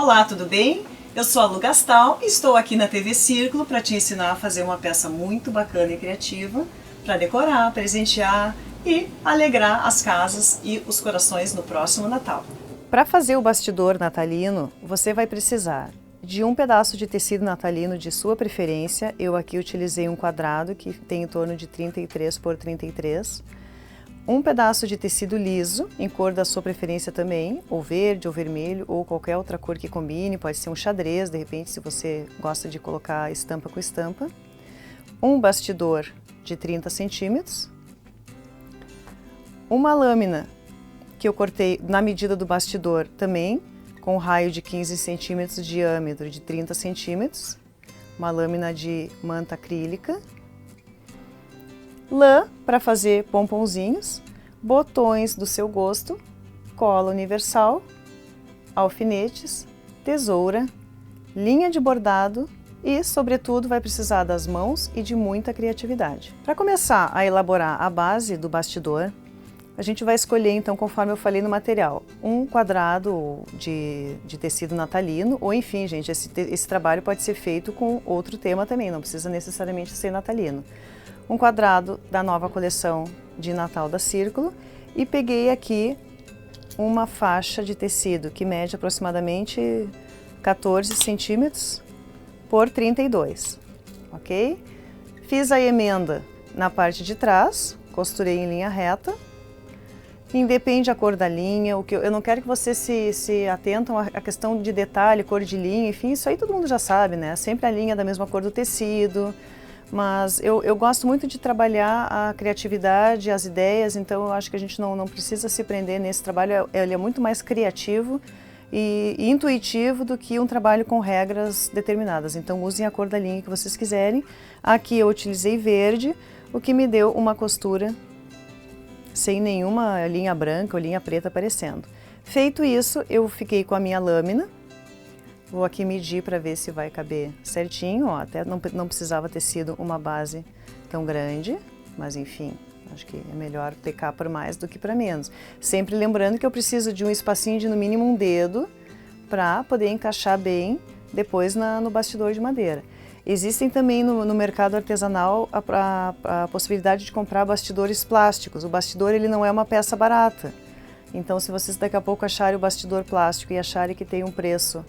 Olá, tudo bem? Eu sou a Lu Gastal e estou aqui na TV Círculo para te ensinar a fazer uma peça muito bacana e criativa para decorar, presentear e alegrar as casas e os corações no próximo Natal. Para fazer o bastidor natalino, você vai precisar de um pedaço de tecido natalino de sua preferência. Eu aqui utilizei um quadrado que tem em torno de 33 por 33. Um pedaço de tecido liso, em cor da sua preferência também, ou verde, ou vermelho, ou qualquer outra cor que combine, pode ser um xadrez, de repente, se você gosta de colocar estampa com estampa. Um bastidor de 30 centímetros. Uma lâmina que eu cortei na medida do bastidor também, com um raio de 15 centímetros de diâmetro de 30 centímetros. Uma lâmina de manta acrílica. Lã para fazer pomponzinhos, botões do seu gosto, cola universal, alfinetes, tesoura, linha de bordado e, sobretudo, vai precisar das mãos e de muita criatividade. Para começar a elaborar a base do bastidor, a gente vai escolher, então, conforme eu falei no material, um quadrado de tecido natalino, ou enfim, gente, esse trabalho pode ser feito com outro tema também, não precisa necessariamente ser natalino. Um quadrado da nova coleção de Natal da Círculo e peguei aqui uma faixa de tecido que mede aproximadamente 14 centímetros por 32, ok? Fiz a emenda na parte de trás, costurei em linha reta. Independe a cor da linha, eu não quero que vocês se atentam à questão de detalhe, cor de linha, enfim, isso aí todo mundo já sabe, né? Sempre a linha da mesma cor do tecido. Mas eu gosto muito de trabalhar a criatividade, as ideias, então eu acho que a gente não precisa se prender nesse trabalho, ele é muito mais criativo e intuitivo do que um trabalho com regras determinadas. Então usem a cor da linha que vocês quiserem. Aqui eu utilizei verde, o que me deu uma costura sem nenhuma linha branca ou linha preta aparecendo. Feito isso, eu fiquei com a minha lâmina. Vou aqui medir para ver se vai caber certinho, ó, até não precisava ter sido uma base tão grande, mas enfim, acho que é melhor pecar por mais do que para menos. Sempre lembrando que eu preciso de um espacinho de no mínimo um dedo para poder encaixar bem depois no bastidor de madeira. Existem também no mercado artesanal a possibilidade de comprar bastidores plásticos. O bastidor ele não é uma peça barata, então se vocês daqui a pouco acharem o bastidor plástico e acharem que tem um preço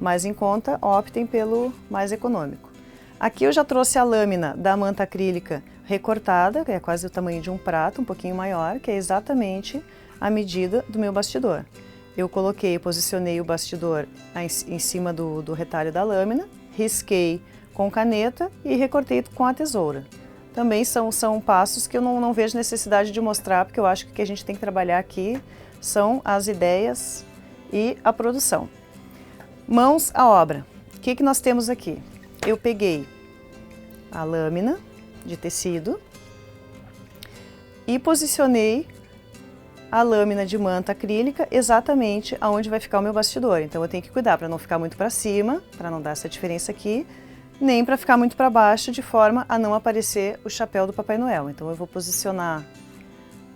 mais em conta, optem pelo mais econômico. Aqui eu já trouxe a lâmina da manta acrílica recortada, que é quase o tamanho de um prato, um pouquinho maior, que é exatamente a medida do meu bastidor. Eu posicionei o bastidor em cima do retalho da lâmina, risquei com caneta e recortei com a tesoura. Também são passos que eu não vejo necessidade de mostrar, porque eu acho que o que a gente tem que trabalhar aqui são as ideias e a produção. Mãos à obra. O que nós temos aqui? Eu peguei a lâmina de tecido e posicionei a lâmina de manta acrílica exatamente aonde vai ficar o meu bastidor. Então eu tenho que cuidar para não ficar muito para cima, para não dar essa diferença aqui, nem para ficar muito para baixo, de forma a não aparecer o chapéu do Papai Noel. Então eu vou posicionar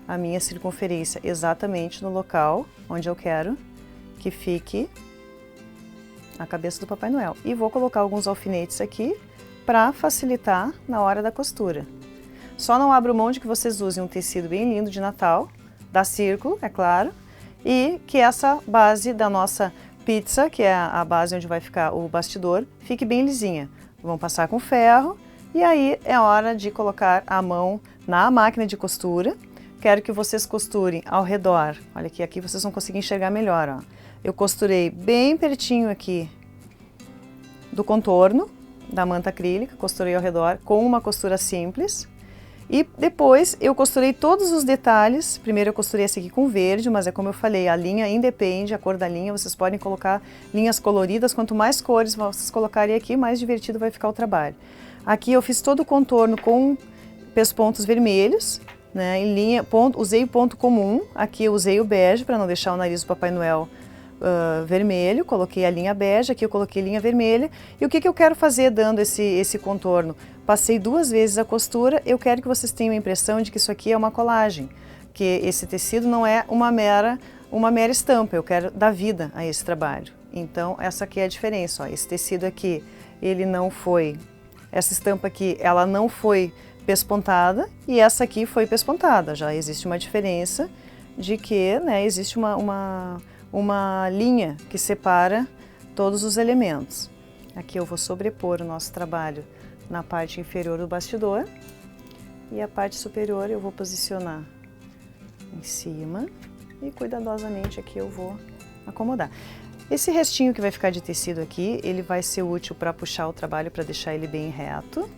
a minha circunferência exatamente no local onde eu quero que fique a cabeça do Papai Noel. E vou colocar alguns alfinetes aqui para facilitar na hora da costura. Só não abro mão de que vocês usem um tecido bem lindo de Natal, da Círculo, é claro, e que essa base da nossa pizza, que é a base onde vai ficar o bastidor, fique bem lisinha. Vamos passar com ferro e aí é hora de colocar a mão na máquina de costura. Quero que vocês costurem ao redor. Olha aqui vocês vão conseguir enxergar melhor, ó. Eu costurei bem pertinho aqui do contorno da manta acrílica, costurei ao redor com uma costura simples. E depois eu costurei todos os detalhes. Primeiro eu costurei esse aqui com verde, mas é como eu falei, a linha independe, a cor da linha, vocês podem colocar linhas coloridas. Quanto mais cores vocês colocarem aqui, mais divertido vai ficar o trabalho. Aqui eu fiz todo o contorno com pespontos vermelhos, né, em linha, usei o ponto comum. Aqui eu usei o bege para não deixar o nariz do Papai Noel vermelho, coloquei a linha bege, aqui eu coloquei linha vermelha. E o que eu quero fazer dando esse contorno? Passei 2 vezes a costura, eu quero que vocês tenham a impressão de que isso aqui é uma colagem, que esse tecido não é uma mera estampa, eu quero dar vida a esse trabalho. Então, essa aqui é a diferença, ó. Esse tecido aqui, ele não foi, essa estampa aqui, ela não foi pespontada e essa aqui foi pespontada. Já existe uma diferença de que, né, existe uma linha que separa todos os elementos. Aqui eu vou sobrepor o nosso trabalho na parte inferior do bastidor e a parte superior eu vou posicionar em cima e cuidadosamente aqui eu vou acomodar. Esse restinho que vai ficar de tecido aqui, ele vai ser útil para puxar o trabalho, para deixar ele bem reto,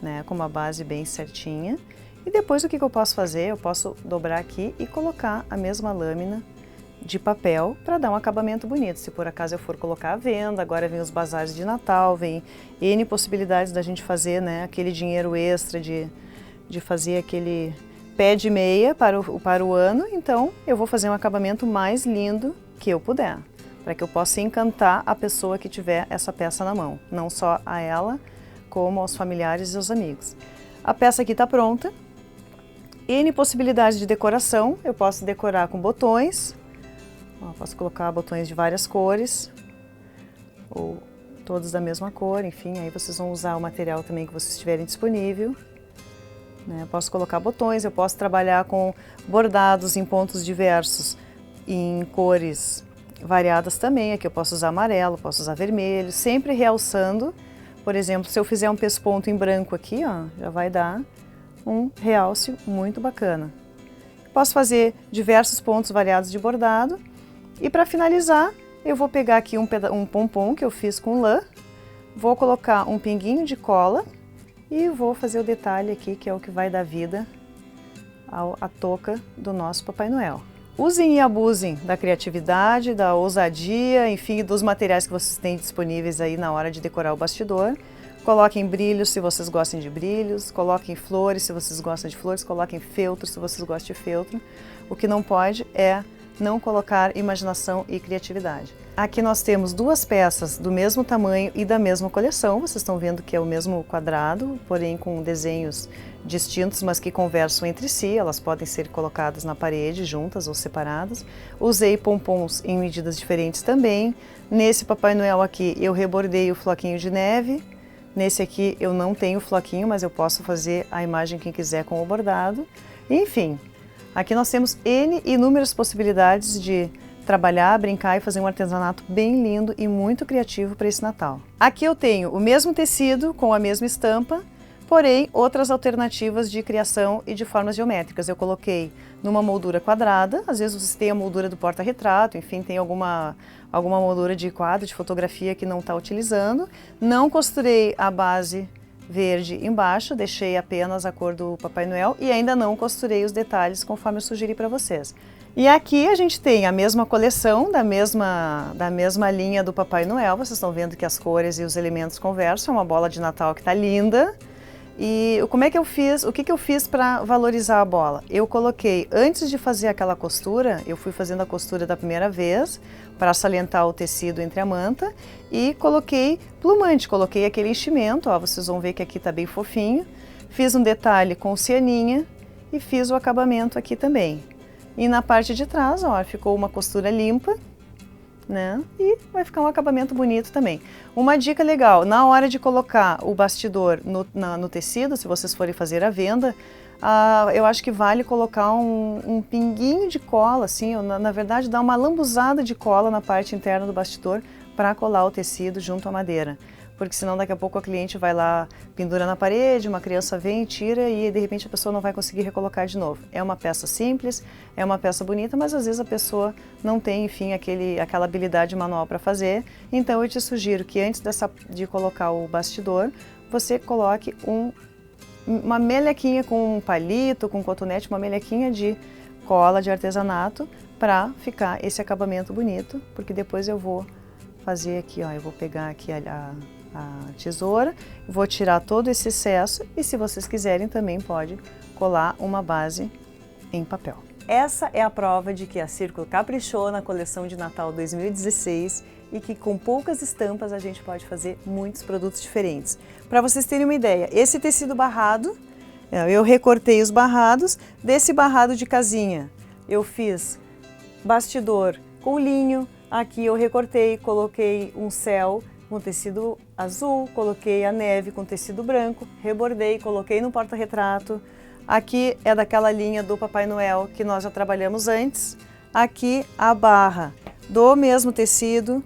né, com uma base bem certinha. E depois o que eu posso fazer? Eu posso dobrar aqui e colocar a mesma lâmina de papel para dar um acabamento bonito. Se por acaso eu for colocar a venda, agora vem os bazares de Natal, vem N possibilidades da gente fazer, né, aquele dinheiro extra de fazer aquele pé de meia para o ano, então eu vou fazer um acabamento mais lindo que eu puder, para que eu possa encantar a pessoa que tiver essa peça na mão, não só a ela, como aos familiares e aos amigos. A peça aqui está pronta. N possibilidades de decoração, eu posso decorar com botões, posso colocar botões de várias cores, ou todos da mesma cor, enfim, aí vocês vão usar o material também que vocês tiverem disponível. Eu posso colocar botões, eu posso trabalhar com bordados em pontos diversos, em cores variadas também. Aqui eu posso usar amarelo, posso usar vermelho, sempre realçando. Por exemplo, se eu fizer um pesponto em branco aqui, ó, já vai dar um realce muito bacana. Posso fazer diversos pontos variados de bordado. E para finalizar, eu vou pegar aqui um pompom que eu fiz com lã, vou colocar um pinguinho de cola e vou fazer o detalhe aqui, que é o que vai dar vida à touca do nosso Papai Noel. Usem e abusem da criatividade, da ousadia, enfim, dos materiais que vocês têm disponíveis aí na hora de decorar o bastidor. Coloquem brilhos se vocês gostam de brilhos, coloquem flores se vocês gostam de flores, coloquem feltro se vocês gostam de feltro. O que não pode é não colocar imaginação e criatividade. Aqui nós temos duas peças do mesmo tamanho e da mesma coleção. Vocês estão vendo que é o mesmo quadrado, porém com desenhos distintos, mas que conversam entre si. Elas podem ser colocadas na parede, juntas ou separadas. Usei pompons em medidas diferentes também. Nesse Papai Noel aqui eu rebordei o floquinho de neve. Nesse aqui eu não tenho floquinho, mas eu posso fazer a imagem quem quiser com o bordado. Enfim, aqui nós temos N inúmeras possibilidades de trabalhar, brincar e fazer um artesanato bem lindo e muito criativo para esse Natal. Aqui eu tenho o mesmo tecido com a mesma estampa, porém outras alternativas de criação e de formas geométricas. Eu coloquei numa moldura quadrada, às vezes vocês têm a moldura do porta-retrato, enfim, tem alguma moldura de quadro, de fotografia que não está utilizando. Não costurei a base verde embaixo, deixei apenas a cor do Papai Noel e ainda não costurei os detalhes conforme eu sugeri para vocês. E aqui a gente tem a mesma coleção, da mesma linha do Papai Noel. Vocês estão vendo que as cores e os elementos conversam, é uma bola de Natal que está linda. E como é que eu fiz, o que eu fiz para valorizar a bola? Eu coloquei, antes de fazer aquela costura, eu fui fazendo a costura da primeira vez, para salientar o tecido entre a manta, e coloquei plumante, coloquei aquele enchimento, ó, vocês vão ver que aqui está bem fofinho. Fiz um detalhe com cianinha e fiz o acabamento aqui também. E na parte de trás, ó, ficou uma costura limpa, né? E vai ficar um acabamento bonito também. Uma dica legal, na hora de colocar o bastidor no tecido, se vocês forem fazer a venda, eu acho que vale colocar um pinguinho de cola, assim, ou na verdade dar uma lambuzada de cola na parte interna do bastidor para colar o tecido junto à madeira. Porque senão daqui a pouco a cliente vai lá, pendura na parede, uma criança vem, tira e de repente a pessoa não vai conseguir recolocar de novo. É uma peça simples, é uma peça bonita, mas às vezes a pessoa não tem, enfim, aquela habilidade manual para fazer. Então eu te sugiro que antes de colocar o bastidor, você coloque uma melequinha com um palito, com um cotonete, uma melequinha de cola de artesanato para ficar esse acabamento bonito, porque depois eu vou fazer aqui, ó, eu vou pegar aqui a tesoura, vou tirar todo esse excesso e se vocês quiserem também pode colar uma base em papel. Essa é a prova de que a Círculo caprichou na coleção de Natal 2016 e que com poucas estampas a gente pode fazer muitos produtos diferentes. Para vocês terem uma ideia, esse tecido barrado, eu recortei os barrados, desse barrado de casinha eu fiz bastidor com linho, Aqui eu recortei, coloquei um céu com tecido azul, coloquei a neve com tecido branco, rebordei, coloquei no porta-retrato. Aqui é daquela linha do Papai Noel que nós já trabalhamos antes. Aqui a barra do mesmo tecido,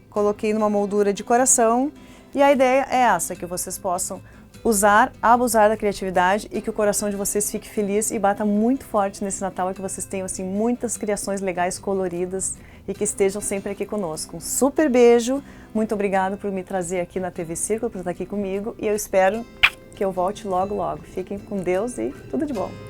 coloquei numa moldura de coração. E a ideia é essa, que vocês possam usar, abusar da criatividade e que o coração de vocês fique feliz e bata muito forte nesse Natal, que vocês tenham assim muitas criações legais, coloridas e que estejam sempre aqui conosco. Um super beijo, muito obrigado por me trazer aqui na TV Círculo, por estar aqui comigo e eu espero que eu volte logo logo. Fiquem com Deus e tudo de bom!